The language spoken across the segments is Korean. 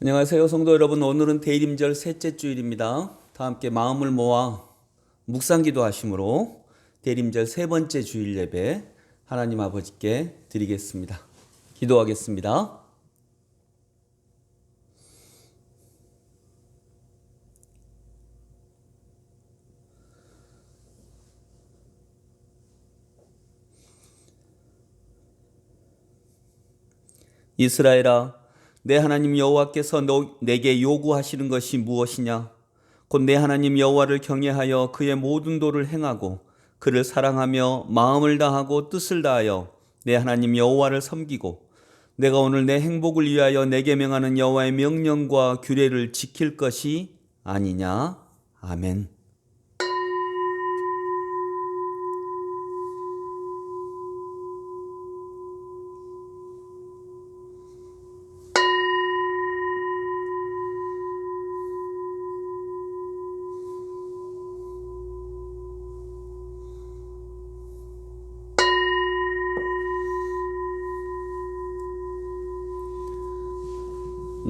안녕하세요, 성도 여러분. 오늘은 대림절 셋째 주일입니다. 다 함께 마음을 모아 묵상기도 하심으로 대림절 세 번째 주일 예배 하나님 아버지께 드리겠습니다. 기도하겠습니다. 이스라엘아, 내 하나님 여호와께서 내게 요구하시는 것이 무엇이냐? 곧 내 하나님 여호와를 경외하여 그의 모든 도를 행하고 그를 사랑하며 마음을 다하고 뜻을 다하여 내 하나님 여호와를 섬기고 내가 오늘 내 행복을 위하여 내게 명하는 여호와의 명령과 규례를 지킬 것이 아니냐? 아멘.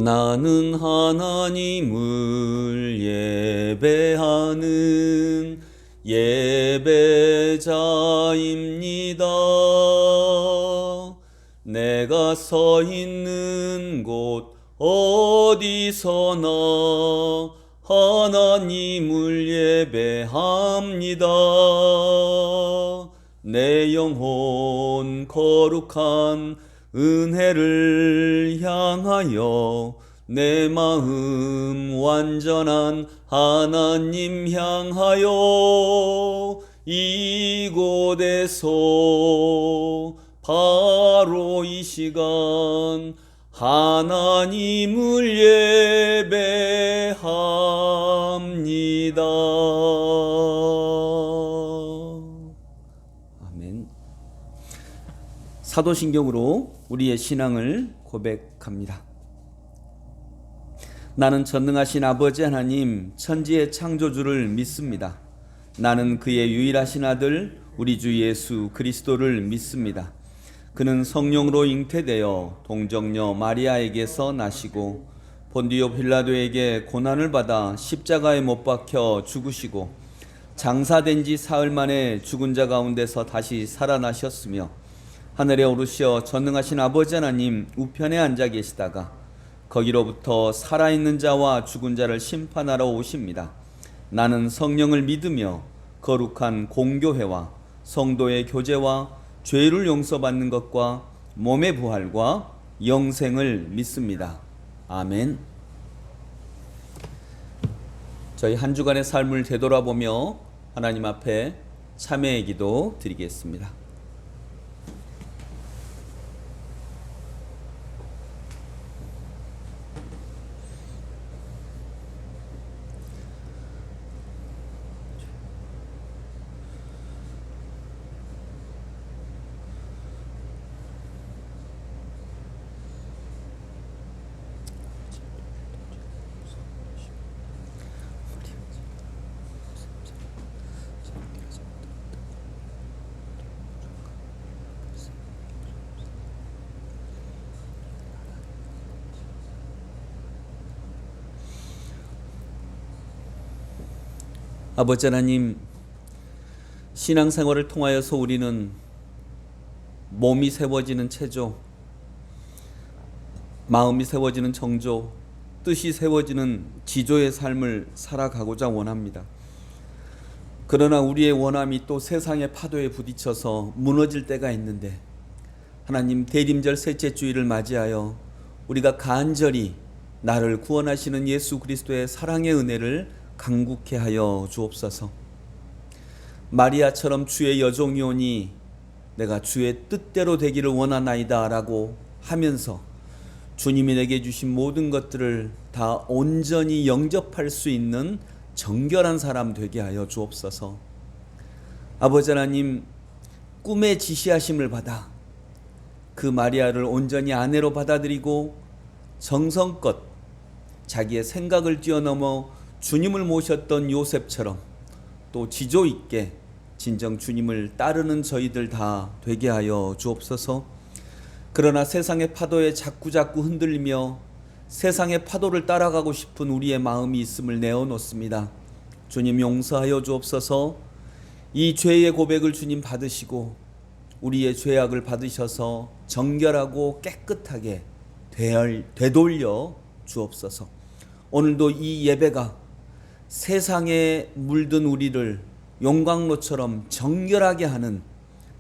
나는 하나님을 예배하는 예배자입니다. 내가 서 있는 곳 어디서나 하나님을 예배합니다. 내 영혼 거룩한 은혜를 향하여 내 마음 완전한 하나님 향하여 이곳에서 바로 이 시간 하나님을 예배합니다. 아멘. 사도신경으로 우리의 신앙을 고백합니다. 나는 전능하신 아버지 하나님 천지의 창조주를 믿습니다. 나는 그의 유일하신 아들 우리 주 예수 그리스도를 믿습니다. 그는 성령으로 잉태되어 동정녀 마리아에게서 나시고 본디오 빌라도에게 고난을 받아 십자가에 못 박혀 죽으시고 장사된 지 사흘 만에 죽은 자 가운데서 다시 살아나셨으며 하늘에 오르시어 전능하신 아버지 하나님 우편에 앉아 계시다가 거기로부터 살아있는 자와 죽은 자를 심판하러 오십니다. 나는 성령을 믿으며 거룩한 공교회와 성도의 교제와 죄를 용서받는 것과 몸의 부활과 영생을 믿습니다. 아멘. 저희 한 주간의 삶을 되돌아보며 하나님 앞에 참회의 기도 드리겠습니다. 아버지 하나님, 신앙생활을 통하여서 우리는 몸이 세워지는 체조, 마음이 세워지는 정조, 뜻이 세워지는 지조의 삶을 살아가고자 원합니다. 그러나 우리의 원함이 또 세상의 파도에 부딪혀서 무너질 때가 있는데 하나님, 대림절 셋째 주일을 맞이하여 우리가 간절히 나를 구원하시는 예수 그리스도의 사랑의 은혜를 간구케 하여 주옵소서. 마리아처럼 주의 여종이 오니 내가 주의 뜻대로 되기를 원하나이다 라고 하면서 주님이 내게 주신 모든 것들을 다 온전히 영접할 수 있는 정결한 사람 되게 하여 주옵소서. 아버지 하나님, 꿈의 지시하심을 받아 그 마리아를 온전히 아내로 받아들이고 정성껏 자기의 생각을 뛰어넘어 주님을 모셨던 요셉처럼 또 지조 있게 진정 주님을 따르는 저희들 다 되게 하여 주옵소서. 그러나 세상의 파도에 자꾸자꾸 흔들리며 세상의 파도를 따라가고 싶은 우리의 마음이 있음을 내어놓습니다. 주님 용서하여 주옵소서. 이 죄의 고백을 주님 받으시고 우리의 죄악을 받으셔서 정결하고 깨끗하게 되돌려 주옵소서. 오늘도 이 예배가 세상에 물든 우리를 용광로처럼 정결하게 하는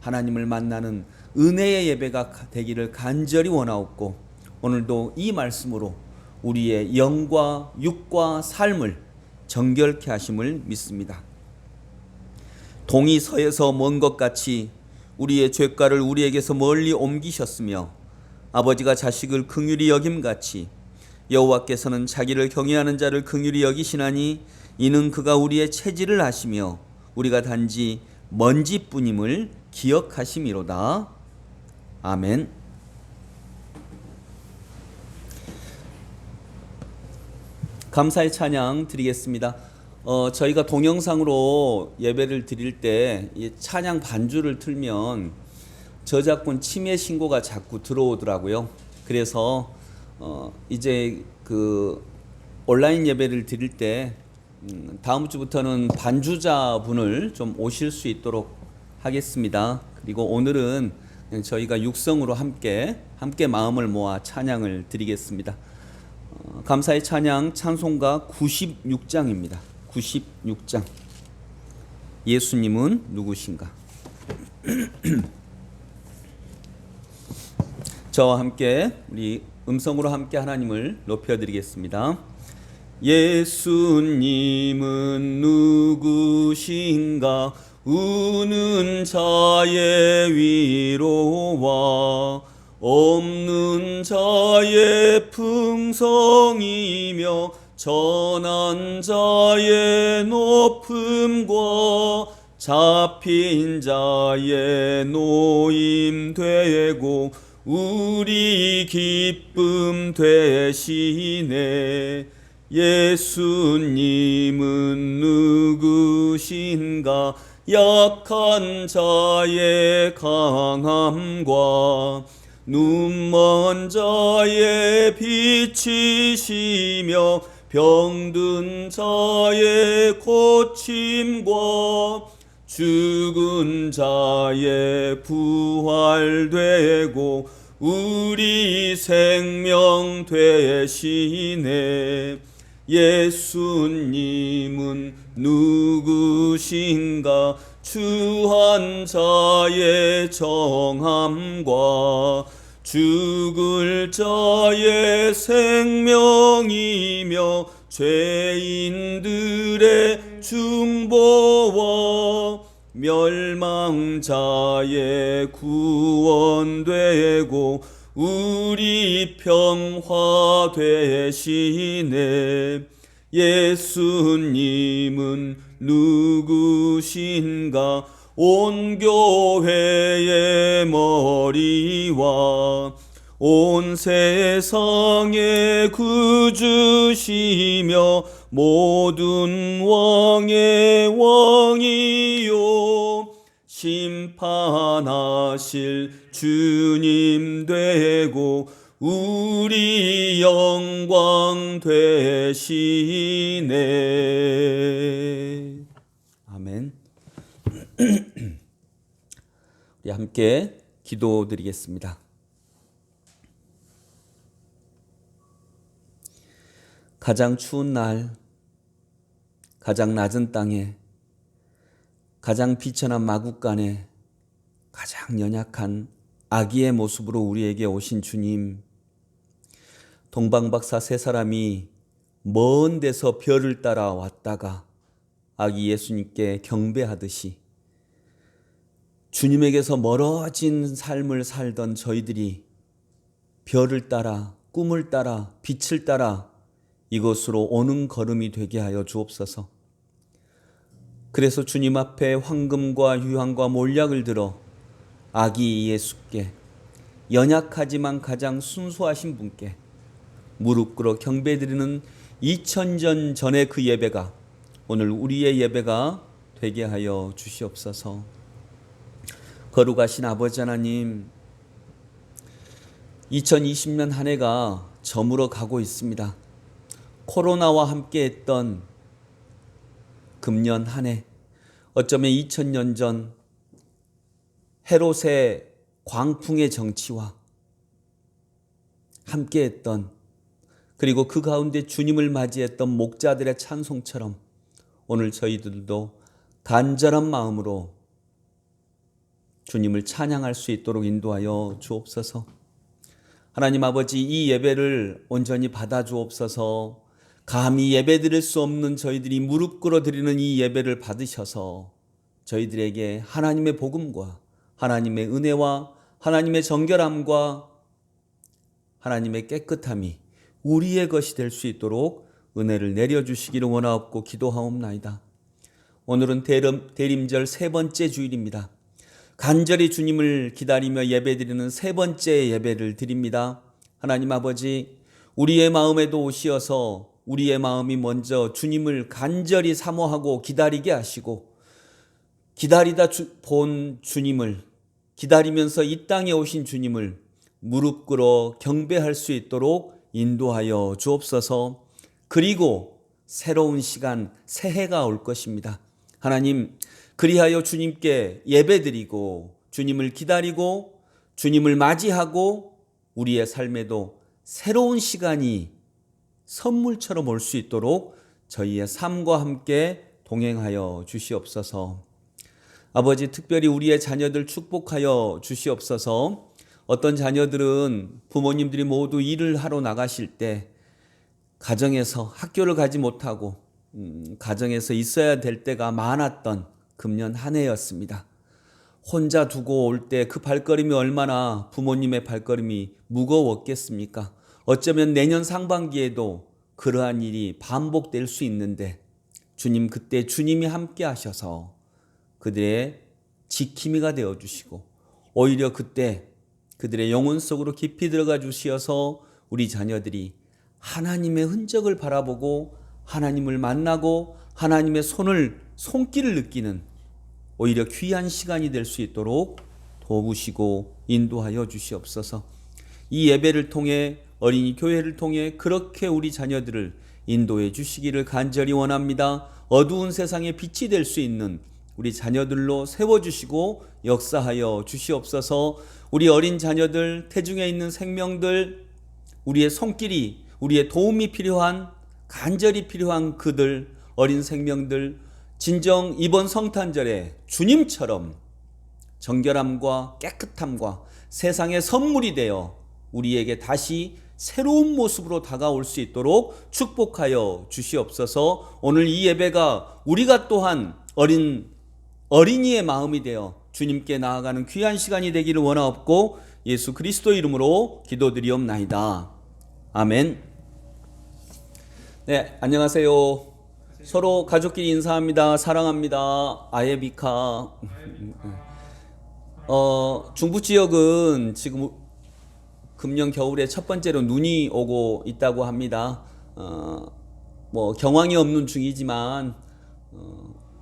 하나님을 만나는 은혜의 예배가 되기를 간절히 원하옵고, 오늘도 이 말씀으로 우리의 영과 육과 삶을 정결케 하심을 믿습니다. 동이 서에서 먼 것 같이 우리의 죄가를 우리에게서 멀리 옮기셨으며 아버지가 자식을 긍휼히 여김같이 여호와께서는 자기를 경외하는 자를 긍휼히 여기시나니 이는 그가 우리의 체질을 아시며 우리가 단지 먼지뿐임을 기억하심이로다. 아멘. 감사의 찬양 드리겠습니다. 저희가 동영상으로 예배를 드릴 때 이 찬양 반주를 틀면 저작권 침해 신고가 자꾸 들어오더라고요. 그래서 이제 그 온라인 예배를 드릴 때 다음 주부터는 반주자분을 좀 오실 수 있도록 하겠습니다. 그리고 오늘은 저희가 육성으로 함께 마음을 모아 찬양을 드리겠습니다. 감사의 찬양 찬송가 96장입니다. 96장. 예수님은 누구신가? 저와 함께 우리 음성으로 함께 하나님을 높여드리겠습니다. 예수님은 누구신가? 우는 자의 위로와 없는 자의 풍성이며 전한 자의 높음과 잡힌 자의 노임 되고 우리 기쁨 되시네. 예수님은 누구신가? 약한 자의 강함과 눈먼 자의 빛이시며 병든 자의 고침과 죽은 자의 부활되고 우리 생명 되시네. 예수님은 누구신가? 추한 자의 정함과 죽을 자의 생명이며 죄인들의 중보와 멸망자의 구원되고 우리 평화 되시네. 예수님은 누구신가? 온 교회의 머리와 온 세상의 구주시며 모든 왕의 왕이요 심판하실 주님 되고 우리 영광 되시네. 아멘. 우리 함께 기도드리겠습니다. 가장 추운 날, 가장 낮은 땅에, 가장 비천한 마국간에 가장 연약한 아기의 모습으로 우리에게 오신 주님, 동방박사 세 사람이 먼 데서 별을 따라 왔다가 아기 예수님께 경배하듯이 주님에게서 멀어진 삶을 살던 저희들이 별을 따라, 꿈을 따라, 빛을 따라 이곳으로 오는 걸음이 되게 하여 주옵소서. 그래서 주님 앞에 황금과 유황과 몰약을 들어 아기 예수께, 연약하지만 가장 순수하신 분께 무릎 꿇어 경배드리는 2000년 전의 그 예배가 오늘 우리의 예배가 되게 하여 주시옵소서. 거룩하신 아버지 하나님, 2020년 한 해가 저물어 가고 있습니다. 코로나와 함께 했던 금년 한 해, 어쩌면 2000년 전 헤롯의 광풍의 정치와 함께 했던, 그리고 그 가운데 주님을 맞이했던 목자들의 찬송처럼 오늘 저희들도 간절한 마음으로 주님을 찬양할 수 있도록 인도하여 주옵소서. 하나님 아버지, 이 예배를 온전히 받아 주옵소서. 감히 예배드릴 수 없는 저희들이 무릎 꿇어 드리는 이 예배를 받으셔서 저희들에게 하나님의 복음과 하나님의 은혜와 하나님의 정결함과 하나님의 깨끗함이 우리의 것이 될 수 있도록 은혜를 내려주시기를 원하옵고 기도하옵나이다. 오늘은 대림절 세 번째 주일입니다. 간절히 주님을 기다리며 예배드리는 세 번째 예배를 드립니다. 하나님 아버지, 우리의 마음에도 오시어서 우리의 마음이 먼저 주님을 간절히 사모하고 기다리게 하시고, 기다리다 본 주님을, 기다리면서 이 땅에 오신 주님을 무릎 꿇어 경배할 수 있도록 인도하여 주옵소서. 그리고 새로운 시간, 새해가 올 것입니다. 하나님, 그리하여 주님께 예배드리고 주님을 기다리고 주님을 맞이하고 우리의 삶에도 새로운 시간이 선물처럼 올 수 있도록 저희의 삶과 함께 동행하여 주시옵소서. 아버지, 특별히 우리의 자녀들 축복하여 주시옵소서. 어떤 자녀들은 부모님들이 모두 일을 하러 나가실 때 가정에서 학교를 가지 못하고 가정에서 있어야 될 때가 많았던 금년 한 해였습니다. 혼자 두고 올 때 그 발걸음이 얼마나 부모님의 발걸음이 무거웠겠습니까? 어쩌면 내년 상반기에도 그러한 일이 반복될 수 있는데 주님, 그때 주님이 함께 하셔서 그들의 지킴이가 되어주시고 오히려 그때 그들의 영혼 속으로 깊이 들어가 주시어서 우리 자녀들이 하나님의 흔적을 바라보고 하나님을 만나고 하나님의 손길을 느끼는 오히려 귀한 시간이 될 수 있도록 도우시고 인도하여 주시옵소서. 이 예배를 통해, 어린이 교회를 통해 그렇게 우리 자녀들을 인도해 주시기를 간절히 원합니다. 어두운 세상에 빛이 될 수 있는 우리 자녀들로 세워주시고 역사하여 주시옵소서. 우리 어린 자녀들, 태중에 있는 생명들, 우리의 손길이, 우리의 도움이 필요한, 간절히 필요한 그들, 어린 생명들, 진정 이번 성탄절에 주님처럼 정결함과 깨끗함과 세상의 선물이 되어 우리에게 다시 새로운 모습으로 다가올 수 있도록 축복하여 주시옵소서. 오늘 이 예배가 우리가 또한 어린이의 마음이 되어 주님께 나아가는 귀한 시간이 되기를 원하옵고 예수 그리스도 이름으로 기도드리옵나이다. 아멘. 네, 안녕하세요. 서로 가족끼리 인사합니다. 사랑합니다. 아예비카. 중부 지역은 지금 금년 겨울에 첫 번째로 눈이 오고 있다고 합니다. 경황이 없는 중이지만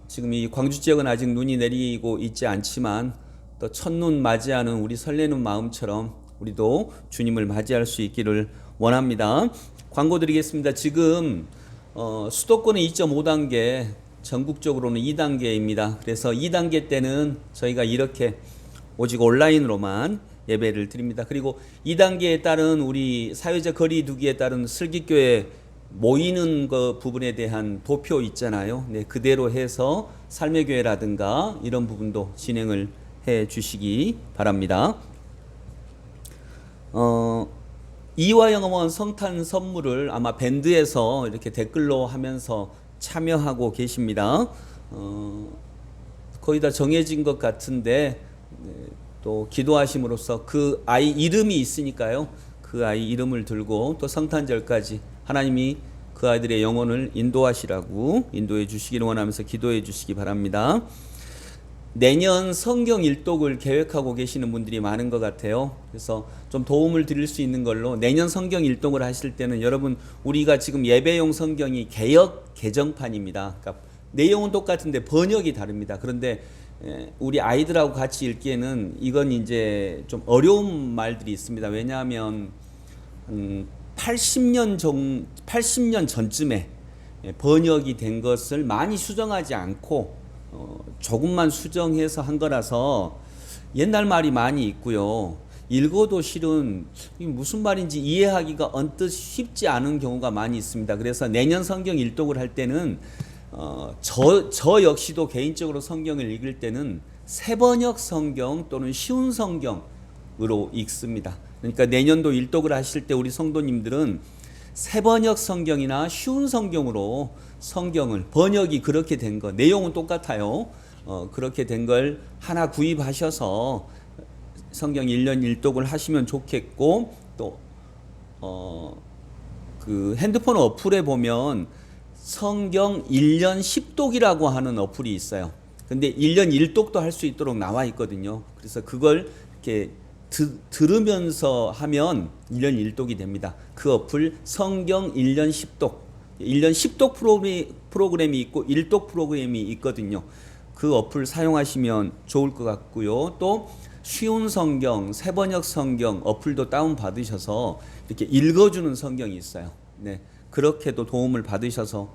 지금 이 광주 지역은 아직 눈이 내리고 있지 않지만 또 첫눈 맞이하는 우리 설레는 마음처럼 우리도 주님을 맞이할 수 있기를 원합니다. 광고 드리겠습니다. 지금 수도권은 2.5단계, 전국적으로는 2단계입니다. 그래서 2단계 때는 저희가 이렇게 오직 온라인으로만 예배를 드립니다. 그리고 2단계에 따른 우리 사회적 거리 두기에 따른 슬기교회 모이는 그 부분에 대한 도표 있잖아요. 네, 그대로 해서 삶의 교회라든가 이런 부분도 진행을 해 주시기 바랍니다. 이화영어원 성탄 선물을 아마 밴드에서 이렇게 댓글로 하면서 참여하고 계십니다. 거의 다 정해진 것 같은데 또 기도하심으로써 그 아이 이름이 있으니까요. 그 아이 이름을 들고 또 성탄절까지 하나님이 그 아이들의 영혼을 인도하시라고 인도해 주시기를 원하면서 기도해 주시기 바랍니다. 내년 성경 일독을 계획하고 계시는 분들이 많은 것 같아요. 그래서 좀 도움을 드릴 수 있는 걸로 내년 성경 일독을 하실 때는 여러분, 우리가 지금 예배용 성경이 개역 개정판입니다. 그러니까 내용은 똑같은데 번역이 다릅니다. 그런데 우리 아이들하고 같이 읽기에는 이건 이제 좀 어려운 말들이 있습니다. 왜냐하면 80년 전쯤에 번역이 된 것을 많이 수정하지 않고 조금만 수정해서 한 거라서 옛날 말이 많이 있고요. 읽어도 실은 무슨 말인지 이해하기가 언뜻 쉽지 않은 경우가 많이 있습니다. 그래서 내년 성경 일독을 할 때는 저 역시도 개인적으로 성경을 읽을 때는 새번역 성경 또는 쉬운 성경으로 읽습니다. 그러니까 내년도 일독을 하실 때 우리 성도님들은 새번역 성경이나 쉬운 성경으로 성경을 번역이 그렇게 된 거, 내용은 똑같아요. 그렇게 된 걸 하나 구입하셔서 성경 1년 일독을 하시면 좋겠고, 또 그 핸드폰 어플에 보면 성경 1년 10독이라고 하는 어플이 있어요. 근데 1년 1독도 할 수 있도록 나와 있거든요. 그래서 그걸 이렇게 들으면서 하면 1년 1독이 됩니다. 그 어플 성경 1년 10독, 1년 10독 프로그램이 있고 1독 프로그램이 있거든요. 그 어플 사용하시면 좋을 것 같고요. 또 쉬운 성경, 새번역 성경 어플도 다운 받으셔서 이렇게 읽어주는 성경이 있어요. 네, 그렇게도 도움을 받으셔서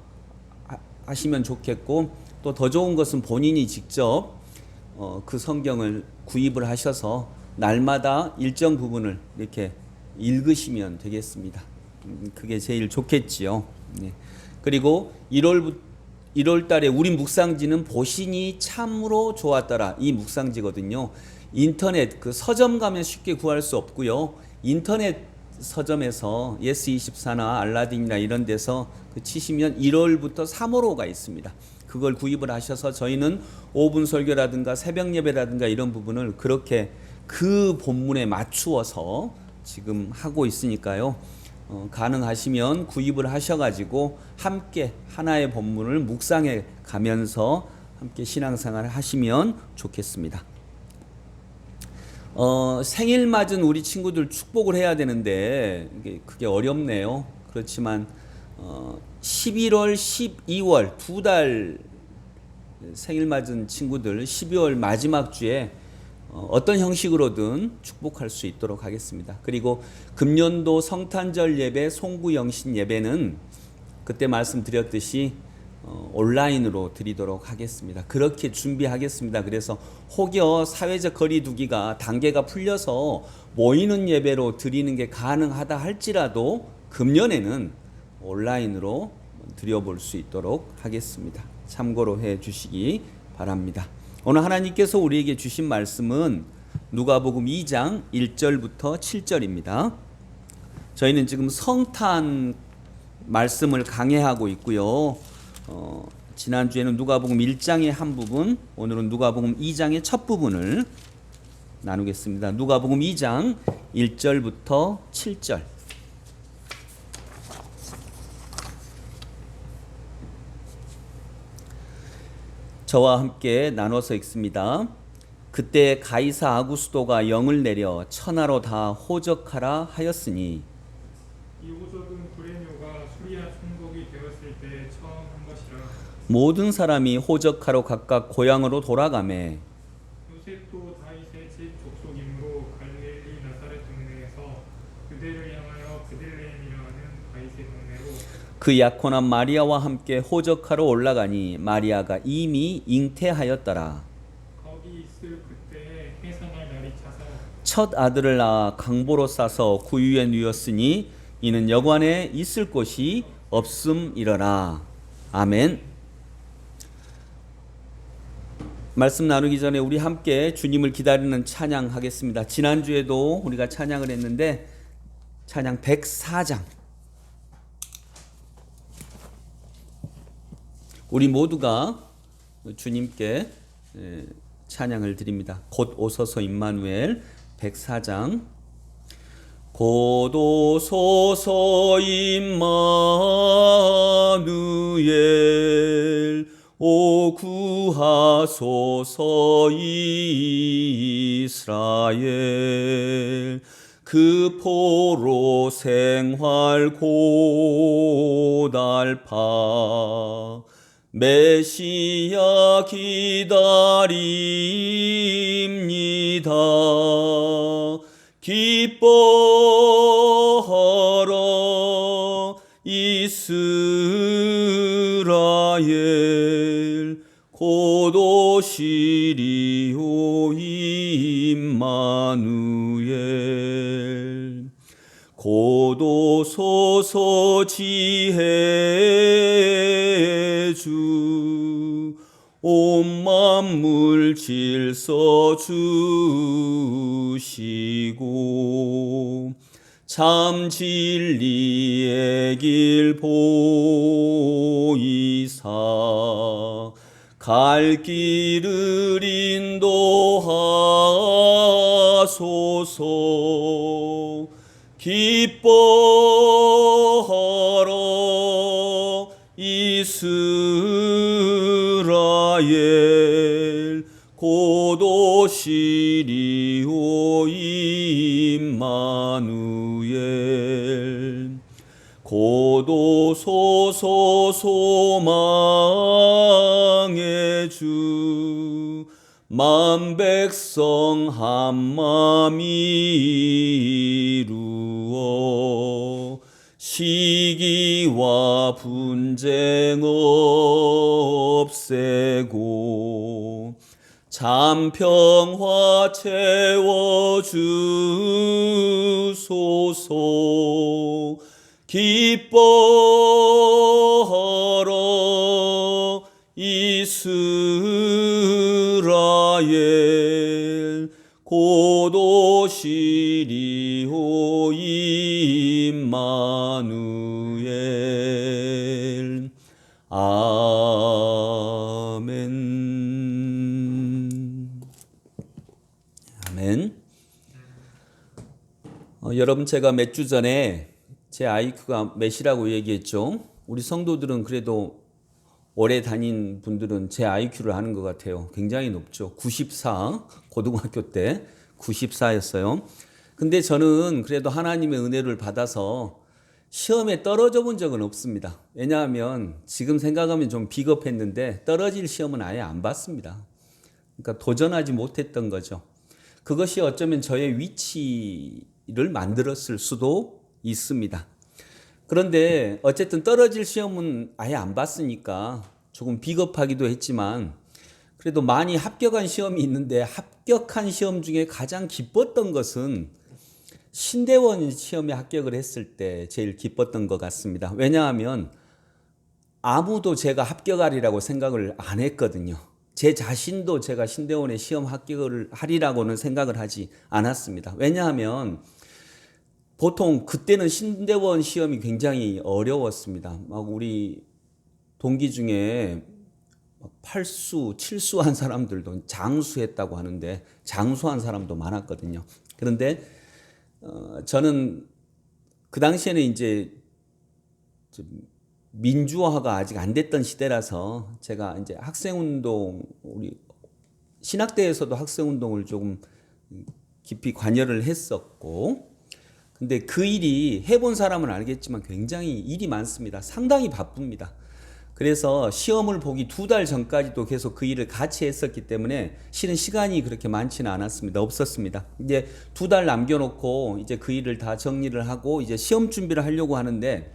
하시면 좋겠고, 또 더 좋은 것은 본인이 직접 그 성경을 구입을 하셔서 날마다 일정 부분을 이렇게 읽으시면 되겠습니다. 그게 제일 좋겠지요. 네. 그리고 1월 달에 우리 묵상지는 보시니 참으로 좋았더라. 이 묵상지거든요. 인터넷 그 서점 가면 쉽게 구할 수 없고요. 인터넷 서점에서 예스24나 알라딘이나 이런 데서 치시면 1월부터 3월호가 있습니다. 그걸 구입을 하셔서 저희는 5분 설교라든가 새벽 예배라든가 이런 부분을 그렇게 그 본문에 맞추어서 지금 하고 있으니까요. 가능하시면 구입을 하셔가지고 함께 하나의 본문을 묵상해 가면서 함께 신앙생활을 하시면 좋겠습니다. 생일 맞은 우리 친구들 축복을 해야 되는데 그게 어렵네요. 그렇지만 11월, 12월 두 달 생일 맞은 친구들 12월 마지막 주에 어떤 형식으로든 축복할 수 있도록 하겠습니다. 그리고 금년도 성탄절 예배, 송구영신 예배는 그때 말씀드렸듯이 온라인으로 드리도록 하겠습니다. 그렇게 준비하겠습니다. 그래서 혹여 사회적 거리 두기가 단계가 풀려서 모이는 예배로 드리는 게 가능하다 할지라도 금년에는 온라인으로 드려볼 수 있도록 하겠습니다. 참고로 해 주시기 바랍니다. 오늘 하나님께서 우리에게 주신 말씀은 누가복음 2장 1절부터 7절입니다. 저희는 지금 성탄 말씀을 강해하고 있고요. 지난주에는 누가복음 1장의 한 부분, 오늘은 누가복음 2장의 첫 부분을 나누겠습니다. 누가복음 2장 1절부터 7절. 저와 함께 나눠서 읽습니다. 그때 가이사 아구스도가 영을 내려 천하로 다 호적하라 하였으니, 이 호적은 브레뇨가 수리아 총독이 되었을 때 처음 한 것이라. 모든 사람이 호적하러 각각 고향으로 돌아가매 요셉도 다윗의 집 족속이므로 갈릴리 나사렛 동네에서 그들을 향하여 베들레헴이라 하는 다윗의 동네로 그 약혼한 마리아와 함께 호적하러 올라가니 마리아가 이미 잉태하였더라. 거기 있을 그때에 해산할 날이 차서 첫 아들을 낳아 강보로 싸서 구유에 누였으니 이는 여관에 있을 곳이 없음이러라. 아멘. 말씀 나누기 전에 우리 함께 주님을 기다리는 찬양 하겠습니다. 지난주에도 우리가 찬양을 했는데 찬양 104장, 우리 모두가 주님께 찬양을 드립니다. 곧 오소서 임마누엘 104장. 곧 오소서 임마누엘 오 구하소서 이스라엘 그 포로 생활 고달파 메시아 기다립니다. 기뻐하라 이스라엘 곧 오시리오 임마누엘 곧 오소서 지혜의 주 온 만물 질서 주시고 참 진리의 길 보이사 갈 길을 인도하소서. 기뻐하라 이스라엘 곧 오시리오 임마누엘 곧 오소서 소망의 주 만 백성 한 맘 이루어 시기와 분쟁 없애고 참 평화 채워주소서. 기뻐하라 이스라엘 곧 오시리오 임마누엘. 아멘. 아멘. 여러분, 제가 몇 주 전에 제 IQ가 몇이라고 얘기했죠. 우리 성도들은 그래도 오래 다닌 분들은 제 IQ를 아는 것 같아요. 굉장히 높죠. 94, 고등학교 때 94였어요. 근데 저는 그래도 하나님의 은혜를 받아서 시험에 떨어져 본 적은 없습니다. 왜냐하면 지금 생각하면 좀 비겁했는데 떨어질 시험은 아예 안 봤습니다. 그러니까 도전하지 못했던 거죠. 그것이 어쩌면 저의 위치를 만들었을 수도 있습니다. 그런데 어쨌든 떨어질 시험은 아예 안 봤으니까 조금 비겁하기도 했지만 그래도 많이 합격한 시험이 있는데 합격한 시험 중에 가장 기뻤던 것은 신대원 시험에 합격을 했을 때 제일 기뻤던 것 같습니다. 왜냐하면 아무도 제가 합격하리라고 생각을 안 했거든요. 제 자신도 제가 신대원에 시험 합격을 하리라고는 생각을 하지 않았습니다. 왜냐하면 보통 그때는 신대원 시험이 굉장히 어려웠습니다. 막 우리 동기 중에 8수, 7수 한 사람들도 장수했다고 하는데 장수한 사람도 많았거든요. 그런데 저는 그 당시에는 이제 민주화가 아직 안 됐던 시대라서 제가 이제 학생운동, 우리 신학대에서도 학생운동을 조금 깊이 관여를 했었고, 근데 그 일이 해본 사람은 알겠지만 굉장히 일이 많습니다. 상당히 바쁩니다. 그래서 시험을 보기 2달 전까지도 계속 그 일을 같이 했었기 때문에 실은 시간이 그렇게 많지는 않았습니다. 없었습니다. 이제 2달 남겨놓고 이제 그 일을 다 정리를 하고 이제 시험 준비를 하려고 하는데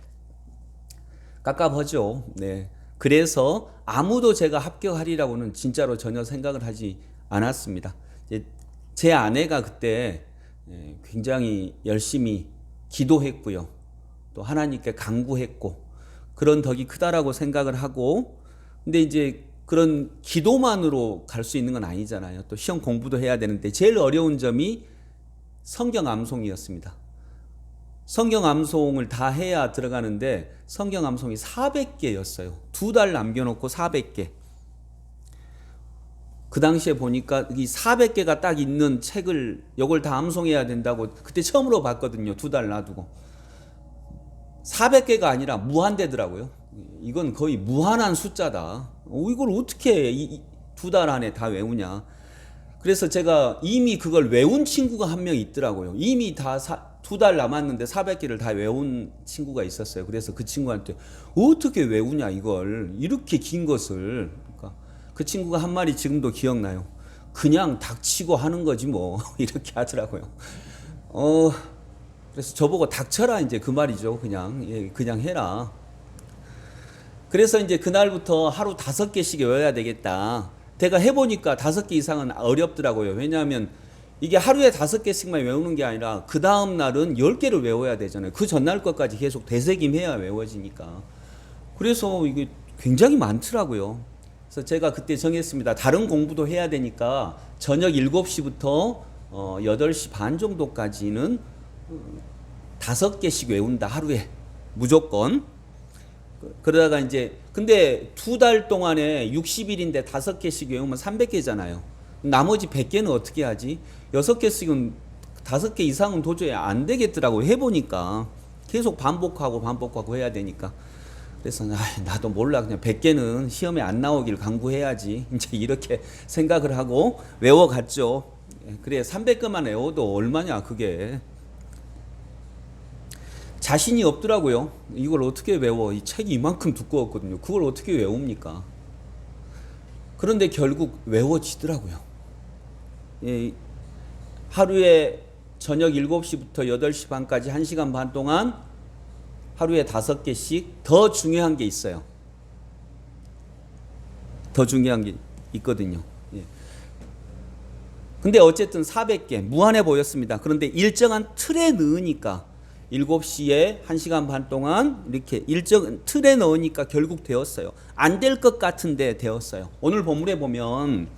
깝깝하죠. 네. 그래서 아무도 제가 합격하리라고는 진짜로 전혀 생각을 하지 않았습니다. 이제 제 아내가 그때 굉장히 열심히 기도했고요. 또 하나님께 간구했고 그런 덕이 크다라고 생각을 하고, 근데 이제 그런 기도만으로 갈 수 있는 건 아니잖아요. 또 시험 공부도 해야 되는데 제일 어려운 점이 성경 암송이었습니다. 성경 암송을 다 해야 들어가는데 성경 암송이 400개였어요. 2달 남겨놓고 400개. 그 당시에 보니까 이 400개가 딱 있는 책을 이걸 다 암송해야 된다고 그때 처음으로 봤거든요. 2달 놔두고. 400개가 아니라 무한대더라고요. 이건 거의 무한한 숫자다. 이걸 어떻게 2달 안에 다 외우냐. 그래서 제가 이미 그걸 외운 친구가 한 명 있더라고요. 이미 다 2달 남았는데 400개를 다 외운 친구가 있었어요. 그래서 그 친구한테 어떻게 외우냐 이걸 이렇게 긴 것을. 그러니까 그 친구가 한 말이 지금도 기억나요. 그냥 닥치고 하는 거지 뭐 이렇게 하더라고요. 그래서 저보고 닥쳐라 이제 그 말이죠. 그냥 그냥 해라. 그래서 이제 그날부터 하루 5개씩 외워야 되겠다. 제가 해보니까 5개 이상은 어렵더라고요. 왜냐하면 이게 하루에 5개씩만 외우는 게 아니라 그 다음 날은 10개를 외워야 되잖아요. 그 전날 것까지 계속 되새김해야 외워지니까. 그래서 이게 굉장히 많더라고요. 그래서 제가 그때 정했습니다. 다른 공부도 해야 되니까 저녁 7시부터 8시 반 정도까지는 5개씩 외운다, 하루에. 무조건. 그러다가 이제, 근데 2달 동안에 60일인데 5개씩 외우면 300개잖아요. 나머지 100개는 어떻게 하지? 6개씩은 5개 이상은 도저히 안 되겠더라고. 해보니까. 계속 반복하고 해야 되니까. 그래서 나도 몰라, 그냥 100개는 시험에 안 나오길 강구해야지, 이제 이렇게 생각을 하고 외워갔죠. 그래, 300개만 외워도 얼마냐 그게. 자신이 없더라고요. 이걸 어떻게 외워? 이 책이 이만큼 두꺼웠거든요. 그걸 어떻게 외웁니까? 그런데 결국 외워지더라고요. 하루에 저녁 7시부터 8시 반까지 1시간 반 동안 하루에 5개씩. 더 중요한 게 있어요. 더 중요한 게 있거든요. 근데 어쨌든 400개 무한해 보였습니다. 그런데 일정한 틀에 넣으니까 7시에 1시간 반 동안 이렇게 일정 틀에 넣으니까 결국 되었어요. 안 될 것 같은데 되었어요. 오늘 본문에 보면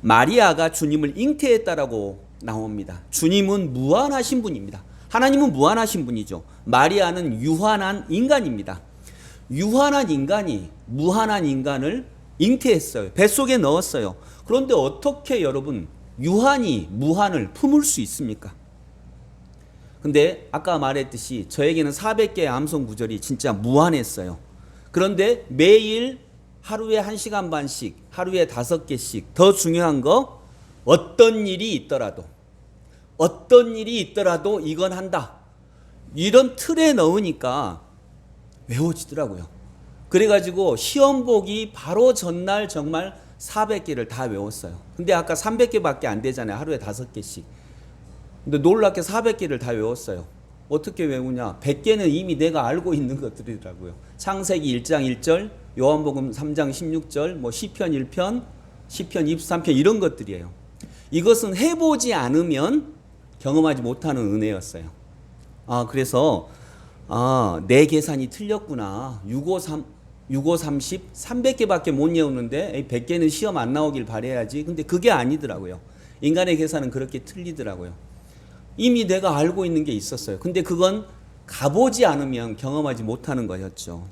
마리아가 주님을 잉태했다라고 나옵니다. 주님은 무한하신 분입니다. 하나님은 무한하신 분이죠. 마리아는 유한한 인간입니다. 유한한 인간이 무한한 인간을 잉태했어요. 뱃속에 넣었어요. 그런데 어떻게 여러분 유한이 무한을 품을 수 있습니까? 근데 아까 말했듯이 저에게는 400개의 암송 구절이 진짜 무한했어요. 그런데 매일 하루에 1시간 반씩, 하루에 5개씩. 더 중요한 거, 어떤 일이 있더라도 이건 한다. 이런 틀에 넣으니까 외워지더라고요. 그래가지고 시험 보기 바로 전날 정말 400개를 다 외웠어요. 근데 아까 300개밖에 안 되잖아요. 하루에 5개씩. 근데 놀랍게 400개를 다 외웠어요. 어떻게 외우냐? 100개는 이미 내가 알고 있는 것들이더라고요. 창세기 1장 1절, 요한복음 3장 16절, 뭐 시편 1편, 시편 23편 이런 것들이에요. 이것은 해보지 않으면 경험하지 못하는 은혜였어요. 그래서 내 계산이 틀렸구나. 65, 30, 300개밖에 못 외우는데 100개는 시험 안 나오길 바라야지. 근데 그게 아니더라고요. 인간의 계산은 그렇게 틀리더라고요. 이미 내가 알고 있는 게 있었어요. 근데 그건 가보지 않으면 경험하지 못하는 거였죠.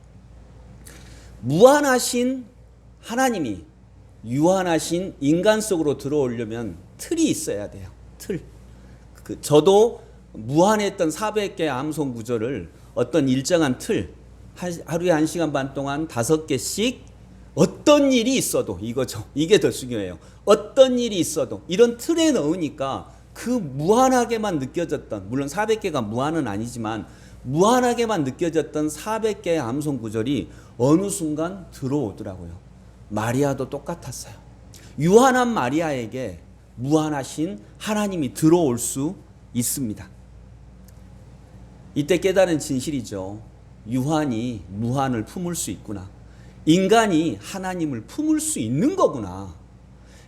무한하신 하나님이 유한하신 인간 속으로 들어오려면 틀이 있어야 돼요. 틀. 저도 무한했던 400개의 암송 구절을 어떤 일정한 틀, 하루에 1시간 반 동안 5개씩 어떤 일이 있어도, 이거죠. 이게 더 중요해요. 어떤 일이 있어도 이런 틀에 넣으니까 그 무한하게만 느껴졌던, 물론 400개가 무한은 아니지만 무한하게만 느껴졌던 400개의 암송 구절이 어느 순간 들어오더라고요. 마리아도 똑같았어요. 유한한 마리아에게 무한하신 하나님이 들어올 수 있습니다. 이때 깨달은 진실이죠. 유한이 무한을 품을 수 있구나. 인간이 하나님을 품을 수 있는 거구나.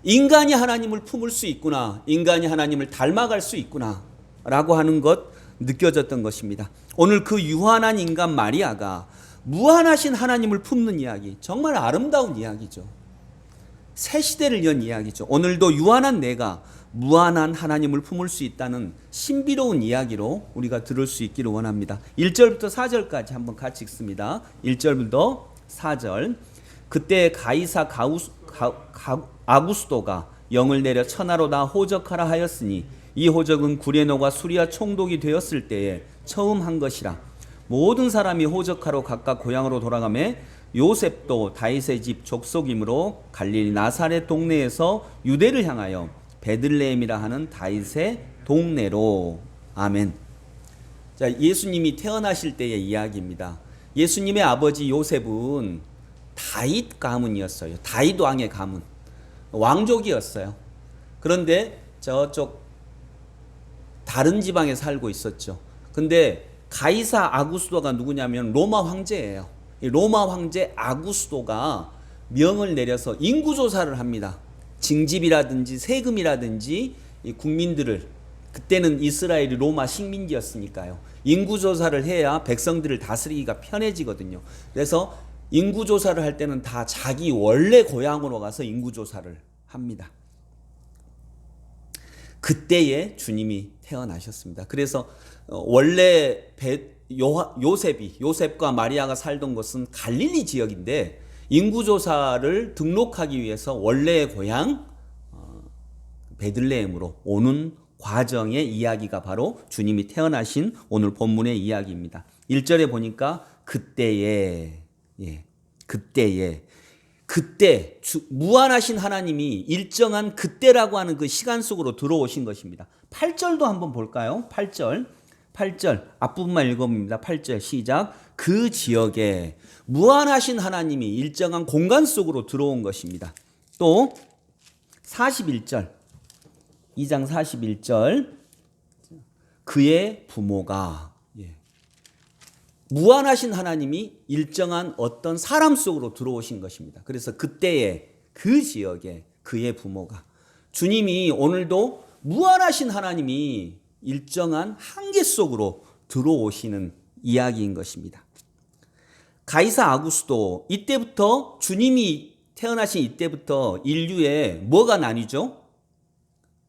인간이 하나님을 품을 수 있구나. 인간이 하나님을 닮아갈 수 있구나. 라고 하는 것 느껴졌던 것입니다. 오늘 그 유한한 인간 마리아가 무한하신 하나님을 품는 이야기, 정말 아름다운 이야기죠. 새 시대를 연 이야기죠. 오늘도 유한한 내가 무한한 하나님을 품을 수 있다는 신비로운 이야기로 우리가 들을 수 있기를 원합니다. 1절부터 4절까지 한번 같이 읽습니다. 1절부터 4절. 그때 가이사 아구스도가 영을 내려 천하로 다 호적하라 하였으니 이 호적은 구레노가 수리아 총독이 되었을 때에 처음 한 것이라. 모든 사람이 호적하러 각각 고향으로 돌아가매 요셉도 다윗의 집 족속이므로 갈릴리 나사렛 동네에서 유대를 향하여 베들레헴이라 하는 다윗의 동네로. 아멘. 자, 예수님이 태어나실 때의 이야기입니다. 예수님의 아버지 요셉은 다윗 가문이었어요. 다윗 왕의 가문. 왕족이었어요. 그런데 저쪽 다른 지방에 살고 있었죠. 근데 가이사 아구스도가 누구냐면 로마 황제예요. 이 로마 황제 아구스토가 명을 내려서 인구조사를 합니다. 징집이라든지 세금이라든지 이 국민들을, 그때는 이스라엘이 로마 식민지였으니까요, 인구조사를 해야 백성들을 다스리기가 편해지거든요. 그래서 인구조사를 할 때는 다 자기 원래 고향으로 가서 인구조사를 합니다. 그때에 주님이 태어나셨습니다. 그래서 원래 요셉과 마리아가 살던 곳은 갈릴리 지역인데 인구조사를 등록하기 위해서 원래의 고향 베들레헴으로 오는 과정의 이야기가 바로 주님이 태어나신 오늘 본문의 이야기입니다. 1절에 보니까 그때 무한하신 하나님이 일정한 그때라고 하는 그 시간 속으로 들어오신 것입니다. 8절도 한번 볼까요? 8절 앞부분만 읽어봅니다. 8절 시작. 그 지역에 무한하신 하나님이 일정한 공간 속으로 들어온 것입니다. 또 41절, 2장 41절, 그의 부모가, 무한하신 하나님이 일정한 어떤 사람 속으로 들어오신 것입니다. 그래서 그때에 그 지역에 그의 부모가, 주님이 오늘도 무한하신 하나님이 일정한 한계 속으로 들어오시는 이야기인 것입니다. 가이사 아구스도, 이때부터 주님이 태어나신 이때부터 인류에 뭐가 나뉘죠?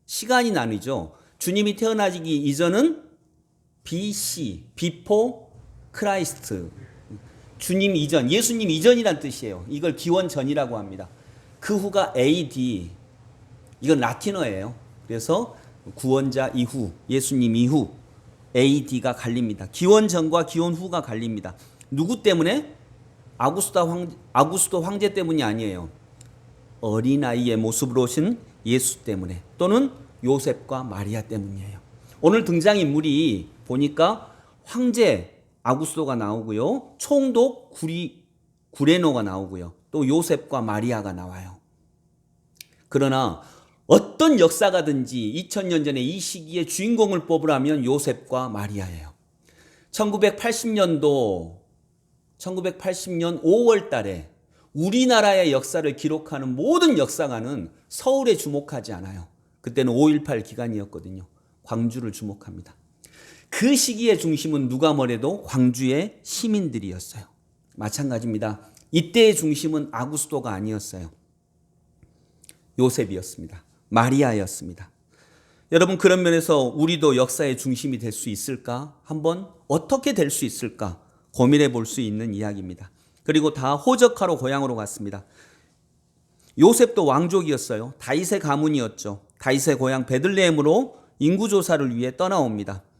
시간이 나뉘죠. 주님이 태어나기 이전은 BC, 비포 크라이스트, 주님 이전, 예수님 이전이란 뜻이에요. 이걸 기원전이라고 합니다. 그 후가 AD, 이건 라틴어예요. 그래서 구원자 이후, 예수님 이후, AD가 갈립니다. 기원전과 기원 후가 갈립니다. 누구 때문에? 아구스토 황제 때문이 아니에요. 어린아이의 모습으로 오신 예수 때문에, 또는 요셉과 마리아 때문이에요. 오늘 등장인물이 보니까 황제 아구스토가 나오고요, 총독 구레노가 나오고요, 또 요셉과 마리아가 나와요. 그러나 어떤 역사가든지 2000년 전에 이 시기에 주인공을 뽑으라면 요셉과 마리아예요. 1980년 5월 달에 우리나라의 역사를 기록하는 모든 역사가는 서울에 주목하지 않아요. 그때는 5.18 기간이었거든요. 광주를 주목합니다. 그 시기의 중심은 누가 뭐래도 광주의 시민들이었어요. 마찬가지입니다. 이때의 중심은 아구스토가 아니었어요. 요셉이었습니다. 마리아였습니다. 여러분, 그런 면에서 우리도 역사의 중심이 될 수 있을까? 한번 어떻게 될 수 있을까? 고민해 볼 수 있는 이야기입니다. 그리고 다 호적하러 고향으로 갔습니다. 요셉도 왕족이었어요. 다윗의 가문이었죠. 다윗의 고향 베들레헴으로 인구조사를 위해 떠나옵니다.